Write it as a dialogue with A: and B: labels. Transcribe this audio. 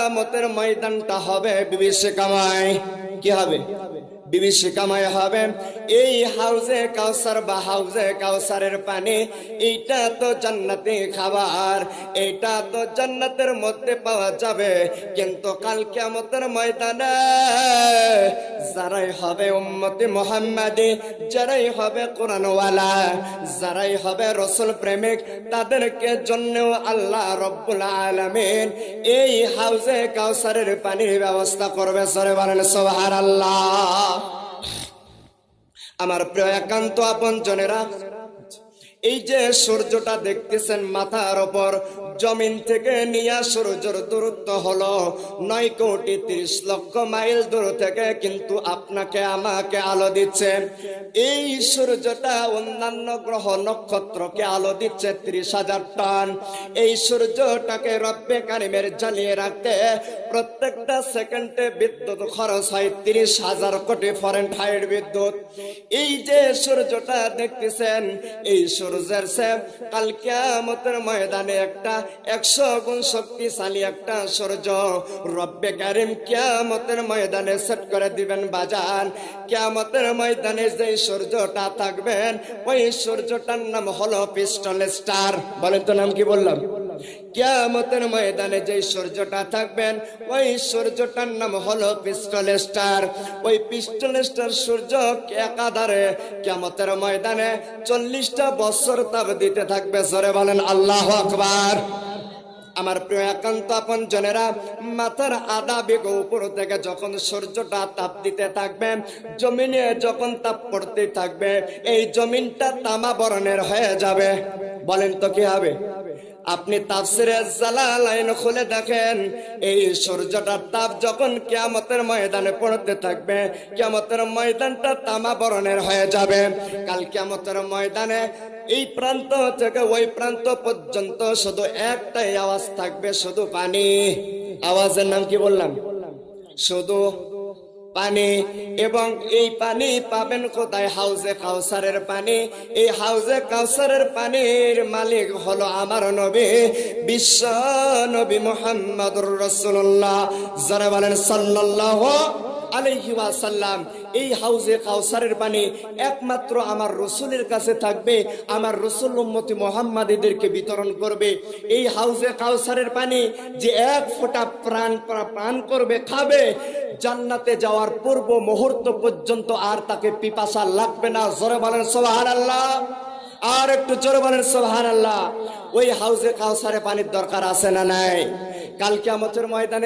A: কিয়ামতের ময়দানটা হবে বিভীষিকাময়। কি হবে? বিভীষিকাময় হবে। এই হাউজে কাউসার বা হাউজে কাউসারের পানি, এইটা তো জান্নাতি খাবার, এইটা তো জান্নাতের মধ্যে পাওয়া যাবে। কিন্তু কাল কিয়ামতের ময়দানে যারাই হবে উম্মতি মুহাম্মাদি, যারাই হবে কোরআনওয়ালা, যারাই হবে রাসূল প্রেমিক, তাদেরকে জন্যও আল্লাহ রব্বুল আলামিন এই হাউজে কাউসারের পানির ব্যবস্থা করবে। সরে বলেন সুবহানাল্লাহ। আমার প্রিয় একান্ত আপনজনেরা, এই যে সূর্যটা দেখতেছেন মাথার উপর, জমিন থেকে নিয়ে সূর্যের দূরত্ব হলো 9,30,00,000 মাইল দূর থেকে কিন্তু আপনাকে আমাকে আলো দিচ্ছে। এই সূর্যটা অন্যান্য গ্রহ নক্ষত্রকে আলো দিচ্ছে 30,000 টন। এই সূর্যটাকে রব্বে কারিমের জ্বালিয়ে রাখতে প্রত্যেকটা সেকেন্ডে বিদ্যুৎ খরচ হয় 30,000 কোটি ফারেনহাইট বিদ্যুৎ। এই যে সূর্যটা দেখতেছেন, এই সূর্যের সে কাল কিয়ামতের ময়দানে একটা 100 গুণ শক্তিশালী একটা সূর্য রব্বে কারিম কিয়ামতের ময়দানে সেট করে দিবেন বাজান। কিয়ামতের ময়দানে যে সূর্যটা থাকবেন, ওই সূর্যটার নাম হলো পিস্টল স্টার। বলেন তো নাম কি বললাম? কিয়ামতের ময়দানে যে সূর্যটা থাকবেন, ওই সূর্যটার নাম হলো পিস্টল স্টার। ওই পিস্টল স্টার সূর্য একাধারে কিয়ামতের ময়দানে 40টা বছর তাপ দিতে থাকবে। জোরে বলেন আল্লাহু আকবার। আমার প্রিয় একান্ত আপন জনেরা, মাথার আধা বিঘা উপর থেকে যখন সূর্যটা তাপ দিতে থাকবে, জমিনে যখন তাপ পড়তে থাকবে, এই জমিনটা তামা বরণের হয়ে যাবে। বলেন তো কি হবে? আপনি তাফসিরে জালালাইন খুলে দেখেন, এই সূর্যটার তাপ যখন কিয়ামতের ময়দানে পড়তে থাকবে, কিয়ামতের ময়দানটা তামা বরণের হয়ে যাবে। কাল কিয়ামতের ময়দানে এই প্রান্ত থেকে ওই প্রান্ত পর্যন্ত শুধু একটাই আওয়াজ থাকবে, শুধু পানি। আওয়াজের নাম কি বললাম? শুধু পানি। এবং এই পানি পাবেন কোথায়? হাউজে কাউসারের পানি। এই হাউজে কাউসারের পানির মালিক হলো আমার নবী, বিশ্ব নবী মুহাম্মদুর রাসূলুল্লাহ। যারা বলেন সাল্লাল্লাহু আলাইহি ওয়াসাল্লাম। এই হাউজে কাউসারের পানি একমাত্র আমার রাসূলের কাছে থাকবে, আমার রাসূল উম্মতি মুহাম্মাদীদেরকে বিতরণ করবে। এই হাউজে কাউসারের পানি যে এক ফোঁটা পান করবে, খাবে, জান্নাতে যাওয়ার পূর্ব মুহূর্ত পর্যন্ত আর তাকে পিপাসা লাগবে না। জোরে বলেন সুবহানাল্লাহ। আর একটু জোরে বলেন সুবহানাল্লাহ। ওই হাউজে কাউসারে পানির দরকার আছে না নাই? কাল কিয়ামতের ময়দানে